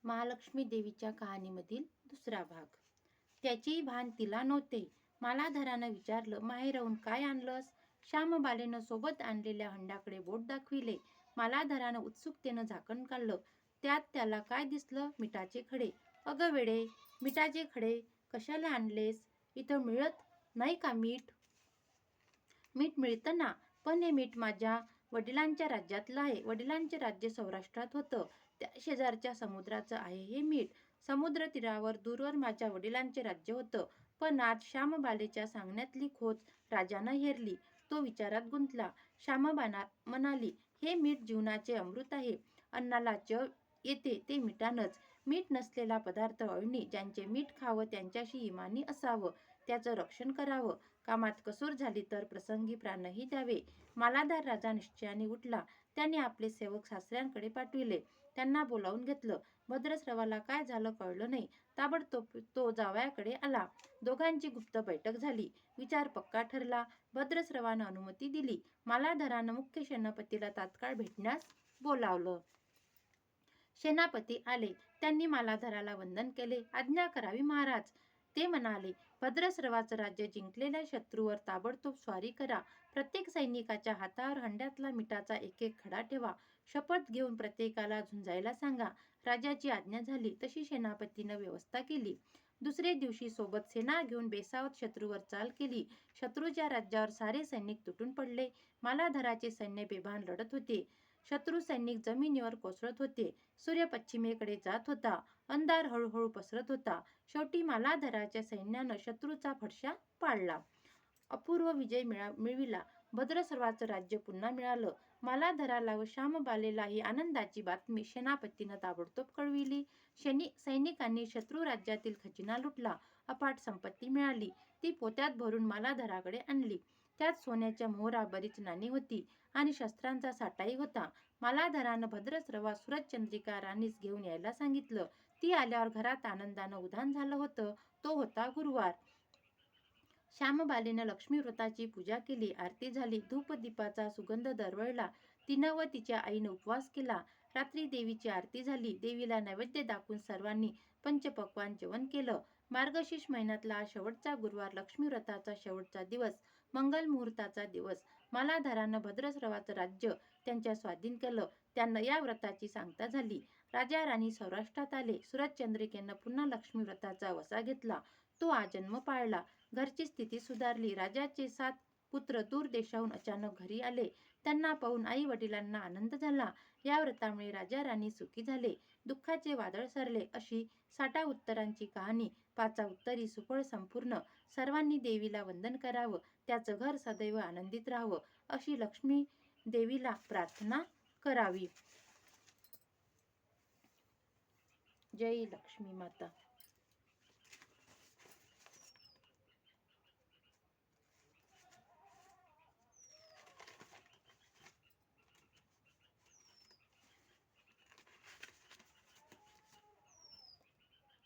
महालक्ष्मी देवीच्या कहाणीमधील दुसरा भाग. त्याची भान तिला नव्हते. मालाधरानं विचारलं, माहेरहून काय आणलंस? श्यामबालेनं सोबत आणलेल्या हंड्याकडे बोट दाखविले. मालाधरानं उत्सुकतेनं झाकण काढलं. त्यात त्याला काय दिसलं? मिठाचे खडे. अगं वेडे, मिठाचे खडे कशाला आणलेस? इथं मिळत नाही का मीठ? मीठ मिळतं ना, पण हे मीठ माझ्या वडिलांच्या राज्यातलं आहे. वडिलांचे राज्य सौराष्ट्रात होतं. त्या शेजारच्या समुद्राचं आहे हे मीठ. समुद्र तीरावर दूरवर माझ्या वडिलांचे राज्य होतं. पण आज श्यामबालेच्या सांगण्यातली खोच राजानं हेरली. तो विचारात गुंतला. श्यामबाना म्हणाली, हे मीठ जीवनाचे अमृत आहे. अन्नाला चव येते ते मिठानंच. मीठ नसलेला पदार्थ अळणी. ज्यांचे मीठ खावं त्यांच्याशी इमानी असावं. त्याचं रक्षण करावं. कामात कसूर झाली तर प्रसंगी प्राणही द्यावे. मालाधार राजा निश्चयाने उठला. त्याने आपले सेवक सासऱ्यांकडे पाठविले. त्यांना बोलावून घेतलं. भद्रस्रवाला काय झालं कळलं नाही. ताबडतोब तो जावयाकडे आला. दोघांची गुप्त बैठक झाली. विचार पक्का ठरला. भद्रस्रवानं अनुमती दिली. मालाधरानं मुख्य सेनापतीला तात्काळ भेटण्यास बोलावलं. सेनापती आले. त्यांनी मालाधराला वंदन केले. आज्ञा करावी महाराज. ते म्हणाले, भद्रस्रवाचं राज्य जिंकलेल्या शत्रूवर ताबडतोब स्वारी करा. प्रत्येक सैनिकाच्या हातावर हंड्यातला मिठाचा एक एक खडा ठेवा. शपथ घेऊन प्रत्येकाला झुंजायला सांगा. राजाची आज्ञा झाली तशी सेनापतीनं व्यवस्था केली. दुसरे दिवशी सोबत सेना घेऊन बेसावत शत्रूवर चाल केली. शत्रूच्या राज्यावर सारे सैनिक तुटून पडले. मालाधराचे सैन्य बेभान लढत होते. शत्रू सैनिक जमिनीवर कोसळत होते. सूर्य पश्चिमेकडे जात होता. अंधार हळूहळू पसरत होता. शेवटी मालाधराच्या सैन्यानं शत्रूचा फडशा पाडला. अपूर्व विजय मिळविला. भद्रस्रवाचं राज्य पुन्हा मिळालं. मालाधराला व श्यामबालेला ही आनंदाची बातमी सेनापतीनं ताबडतोब कळविली. सैनिकांनी शत्रू राज्यातील खजिना लुटला. अफाट संपत्ती मिळाली. ती पोत्यात भरून मालाधराकडे आणली. त्यात सोन्याच्या मोहरा, बरीच नाणी होती आणि शस्त्रांचा साठाही होता. मालाधरानं भद्रस्रवा सूरजचंद्रिका राणीस घेऊन यायला सांगितलं. ती आल्यावर घरात आनंदानं उधाण झालं होतं. तो होता गुरुवार. श्यामबालेनं लक्ष्मी व्रताची पूजा केली. आरती झाली. धूपदीपाचा सुगंध दरवळला. तिनं व तिच्या आईनं उपवास केला. रात्री देवीची आरती झाली. देवीला नैवेद्य दाखवून सर्वांनी पंचपक्वान्न जेवण केलं. मार्गशीर्ष महिन्यातला हा शेवटचा गुरुवार, लक्ष्मी व्रताचा शेवटचा दिवस, मंगल मुहूर्ताचा दिवस. मालाधरानं भद्रस्रवाचं राज्य त्यांच्या स्वाधीन केलं. त्यांना या व्रताची सांगता झाली. राजा राणी सौराष्ट्रात आले. सूरजचंद्रिकेनं पुन्हा लक्ष्मी व्रताचा वसा घेतला. तो आजन्म पाळला. घरची स्थिती सुधारली. राजाचे 7 पुत्र दूर देशाहून अचानक घरी आले. त्यांना पाहून आई वडिलांना आनंद झाला. या व्रतामुळे राजा राणी सुखी झाले. दुःखाचे वादळ सरले. अशी 60 उत्तरांची कहाणी. 5 उत्तरी सुफळ संपूर्ण. सर्वांनी देवीला वंदन करावं. त्याचं घर सदैव आनंदित राहावं अशी लक्ष्मी देवीला प्रार्थना करावी. जय लक्ष्मी माता.